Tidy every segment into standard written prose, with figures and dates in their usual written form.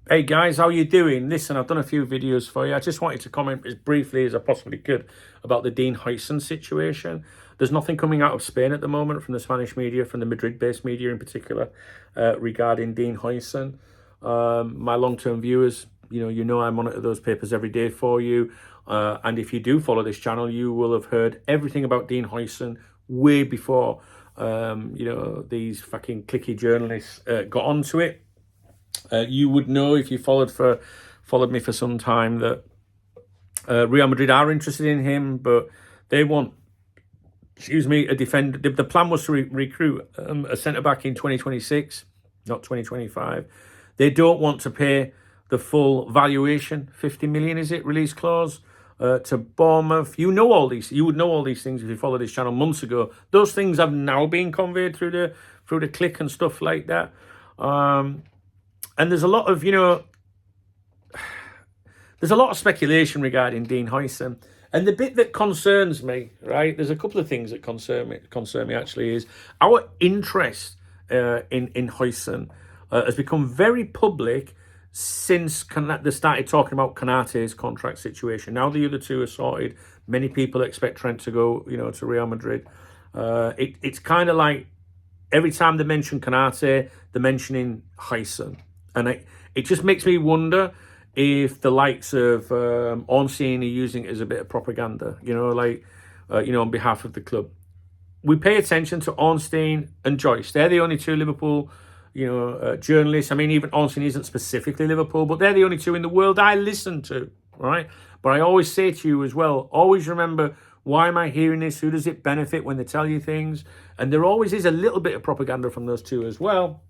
Hey guys, how you doing? Listen, I've done a few videos for you. I just wanted to comment as briefly as I possibly could about the Dean Huijsen situation. There's nothing coming out of Spain at the moment from the Spanish media, from the Madrid-based media in particular, regarding Dean Huijsen. My long-term viewers, you know I monitor those papers every day for you. And if you do follow this channel, you will have heard everything about Dean Huijsen way before, these fucking clicky journalists got onto it. You would know if you followed me for some time that Real Madrid are interested in him, but they want, a defender. The plan was to recruit a centre back in 2026, not 2025. They don't want to pay the full valuation, 50 million, is it, release clause, to Bournemouth. You know all these. You would know all these things if you followed this channel months ago. Those things have now been conveyed through the click and stuff like that. And there's a lot of, there's a lot of speculation regarding Dean Huijsen. And the bit that concerns me, right, there's a couple of things that concern me actually, is our interest in Huijsen has become very public since they started talking about Konaté's contract situation. Now the other two are sorted. Many people expect Trent to go, to Real Madrid. It's kind of like every time they mention Konaté, they're mentioning Huijsen. And it just makes me wonder if the likes of Ornstein are using it as a bit of propaganda, on behalf of the club. We pay attention to Ornstein and Joyce. They're the only two Liverpool, journalists. I mean, even Ornstein isn't specifically Liverpool, but they're the only two in the world I listen to, right? But I always say to you as well, always remember, why am I hearing this? Who does it benefit when they tell you things? And there always is a little bit of propaganda from those two as well.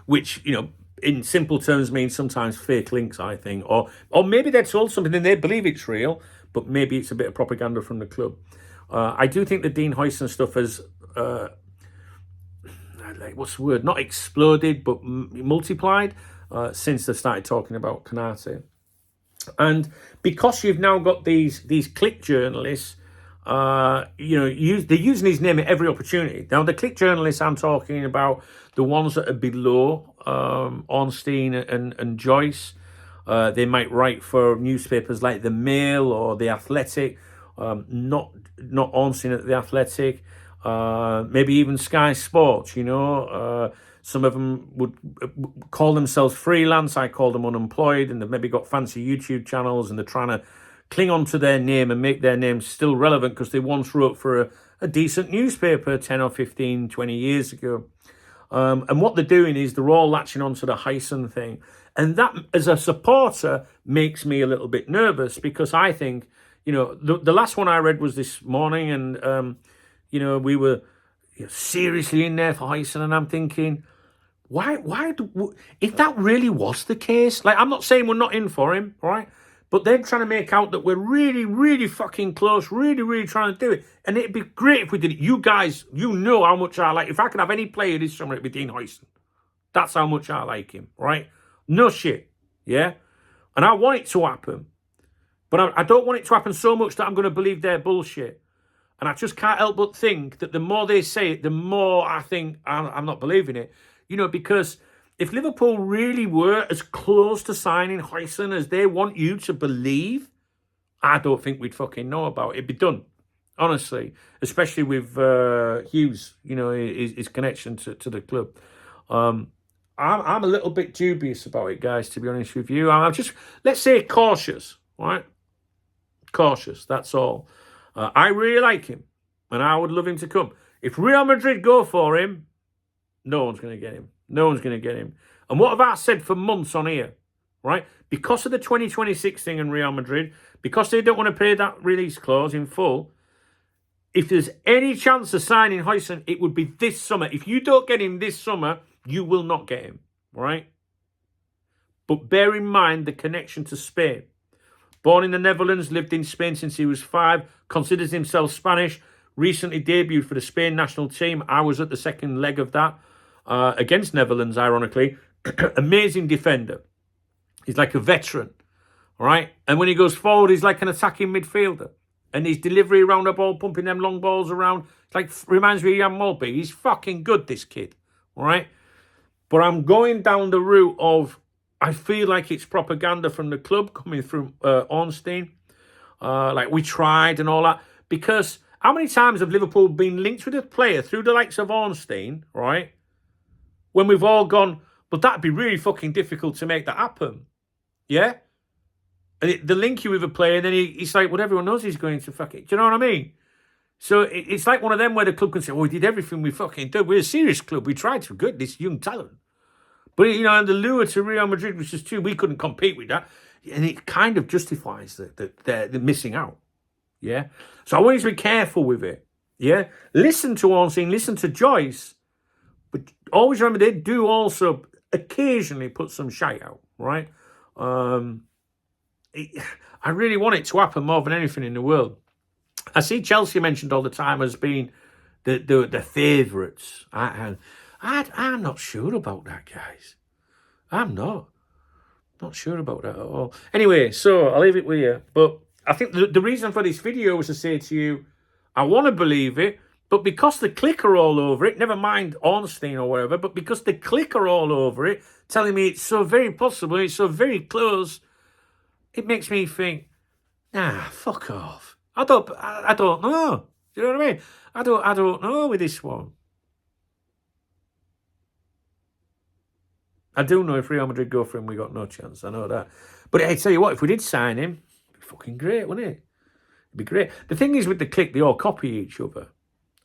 Which, in simple terms means sometimes fake links, I think. Or maybe they're told something and they believe it's real, but maybe it's a bit of propaganda from the club. I do think the Dean Huijsen stuff has, what's the word? Not exploded, but multiplied since they started talking about Konaté. And because you've now got these click journalists, they're using his name at every opportunity. Now, the click journalists I'm talking about, the ones that are below Ornstein and Joyce, they might write for newspapers like The Mail or The Athletic, not Ornstein at The Athletic, maybe even Sky Sports, some of them would call themselves freelance. I call them unemployed, and they've maybe got fancy YouTube channels and they're trying to cling on to their name and make their name still relevant because they once wrote for a decent newspaper 10 or 15, 20 years ago. And what they're doing is they're all latching onto the Huijsen thing. And that, as a supporter, makes me a little bit nervous because I think, the last one I read was this morning and, we were seriously in there for Huijsen, and I'm thinking, if that really was the case, like, I'm not saying we're not in for him, right? But they're trying to make out that we're really, really fucking close, really, really trying to do it. And it'd be great if we did it. You guys, you know how much I like. If I could have any player this summer, it'd be Dean Huijsen. That's how much I like him, right? No shit, yeah? And I want it to happen. But I don't want it to happen so much that I'm going to believe their bullshit. And I just can't help but think that the more they say it, the more I think I'm not believing it. Because if Liverpool really were as close to signing Huijsen as they want you to believe, I don't think we'd fucking know about it. It'd be done, honestly, especially with Hughes, his connection to the club. I'm a little bit dubious about it, guys, to be honest with you. I'm just, let's say, cautious, right? Cautious, that's all. I really like him, and I would love him to come. If Real Madrid go for him, no one's going to get him. No one's going to get him. And what have I said for months on here, right? Because of the 2026 thing in Real Madrid, because they don't want to pay that release clause in full, if there's any chance of signing Huijsen, it would be this summer. If you don't get him this summer, you will not get him, right? But bear in mind the connection to Spain. Born in the Netherlands, lived in Spain since he was 5, considers himself Spanish, recently debuted for the Spain national team. I was at the second leg of that. Against Netherlands, ironically. Amazing defender. He's like a veteran, all right? And when he goes forward, he's like an attacking midfielder. And his delivery around the ball, pumping them long balls around, it's like, reminds me of Jan Mulby. He's fucking good, this kid, all right? But I'm going down the route of I feel like it's propaganda from the club coming through Ornstein. Like we tried and all that. Because how many times have Liverpool been linked with a player through the likes of Ornstein, right? When we've all gone, but that'd be really fucking difficult to make that happen. Yeah? And they link you with a player, and then he's like, well, everyone knows he's going to fuck it. Do you know what I mean? So it's like one of them where the club can say, well, we did everything we fucking did. We're a serious club. We tried to get this young talent. But, you know, and the lure to Real Madrid was just too, we couldn't compete with that. And it kind of justifies that they're missing out. Yeah? So I want you to be careful with it. Yeah? Listen to Ornstein, listen to Joyce. But always remember, they do also occasionally put some shite out, right? I really want it to happen more than anything in the world. I see Chelsea mentioned all the time as being the favourites. I'm not sure about that, guys. I'm not sure about that at all. Anyway, so I'll leave it with you. But I think the reason for this video was to say to you, I want to believe it, but because the click are all over it, never mind Ornstein or whatever, but because the click are all over it, telling me it's so very possible, it's so very close, it makes me think, nah, fuck off. I don't know. Do you know what I mean? I don't know with this one. I do know if Real Madrid go for him, we got no chance. I know that. But I tell you what, if we did sign him, it'd be fucking great, wouldn't it? It'd be great. The thing is with the click, they all copy each other.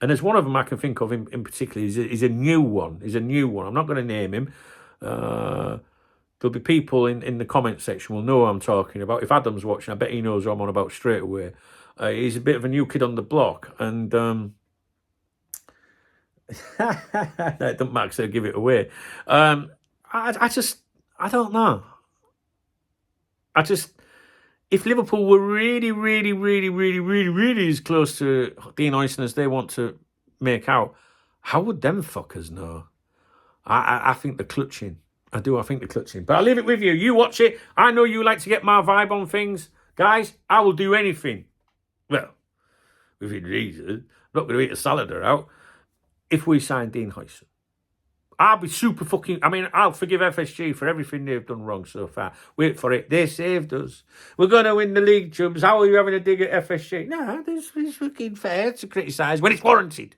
And there's one of them I can think of in particular. He's a new one. He's a new one. I'm not going to name him. There'll be people in the comment section will know what I'm talking about. If Adam's watching, I bet he knows what I'm on about straight away. He's a bit of a new kid on the block. And that doesn't matter, so give it away. I don't know. If Liverpool were really as close to Dean Huijsen as they want to make out, how would them fuckers know? I think they're clutching. I think they're clutching. But I'll leave it with you. You watch it. I know you like to get my vibe on things. Guys, I will do anything. Well, within reason. I'm not going to eat a salad or out. If we sign Dean Huijsen, I'll be super fucking... I mean, I'll forgive FSG for everything they've done wrong so far. Wait for it. They saved us. We're going to win the league, chums. How are you having a dig at FSG? No, it's fucking fair to criticise when it's warranted.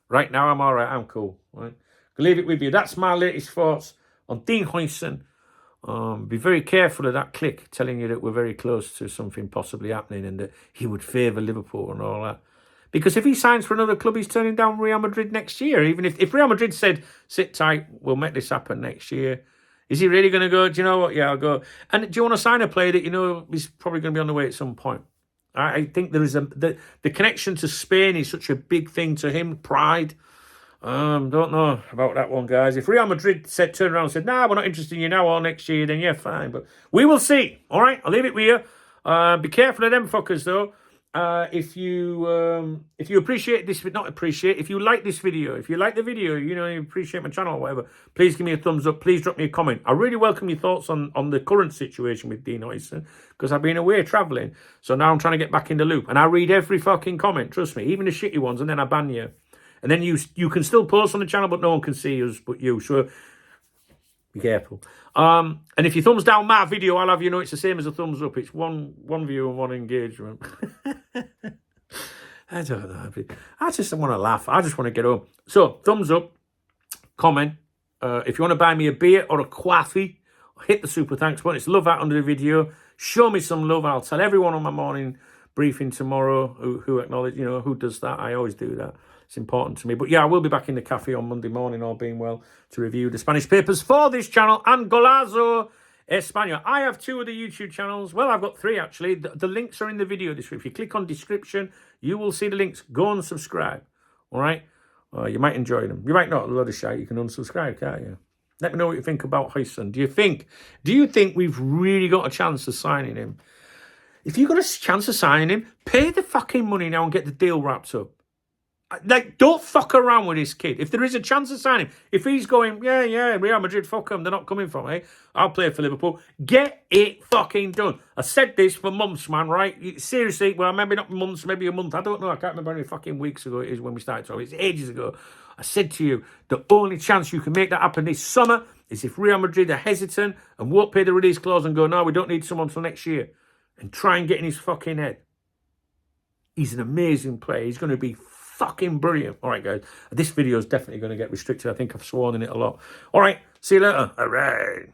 Right now, I'm all right. I'm cool. Right? I'll leave it with you. That's my latest thoughts on Dean Huijsen. Be very careful of that click telling you that we're very close to something possibly happening and that he would favour Liverpool and all that. Because if he signs for another club, he's turning down Real Madrid next year. Even if Real Madrid said, sit tight, we'll make this happen next year. Is he really going to go, do you know what? Yeah, I'll go. And do you want to sign a player that you know is probably going to be on the way at some point? I think there is the connection to Spain is such a big thing to him, pride. Don't know about that one, guys. If Real Madrid turned around and said, nah, we're not interested in you now or next year, then yeah, fine. But we will see. All right, I'll leave it with you. Be careful of them fuckers, though. If you appreciate this, not appreciate, if you like this video, if you like the video, you know, you appreciate my channel or whatever, please give me a thumbs up. Please drop me a comment. I really welcome your thoughts on the current situation with Dean Huijsen, because I've been away travelling. So now I'm trying to get back in the loop. And I read every fucking comment, trust me, even the shitty ones, and then I ban you. And then you can still post on the channel, but no one can see us but you. So be careful. And if you thumbs down my video, I'll have you know it's the same as a thumbs up. It's one view and one engagement. I don't know. I just want to laugh. I just want to get home. So, thumbs up, comment. If you want to buy me a beer or a coffee, hit the super thanks button. It's love that under the video. Show me some love. I'll tell everyone on my morning briefing tomorrow who acknowledge, you know, who does that. I always do that. It's important to me. But yeah, I will be back in the cafe on Monday morning, all being well, to review the Spanish papers for this channel and Golazo Español. I have 2 of the YouTube channels. Well, I've got 3, actually. The links are in the video description. If you click on description, you will see the links. Go and subscribe. All right? You might enjoy them. You might not. A lot of shite. You can unsubscribe, can't you? Let me know what you think about Huijsen. Do you think we've really got a chance of signing him? If you've got a chance of signing him, pay the fucking money now and get the deal wrapped up. Like, don't fuck around with this kid. If there is a chance of signing him, if he's going, yeah, Real Madrid, fuck them, they're not coming for me, I'll play for Liverpool, get it fucking done. I said this for months, man, right? Seriously, well, maybe not months, maybe a month. I don't know. I can't remember how many fucking weeks ago it is when we started talking. It's ages ago. I said to you, the only chance you can make that happen this summer is if Real Madrid are hesitant and won't pay the release clause and go, no, we don't need someone till next year, and try and get in his fucking head. He's an amazing player. He's going to be fucking brilliant. All right, guys. This video is definitely going to get restricted. I think I've sworn in it a lot. All right. See you later. All right.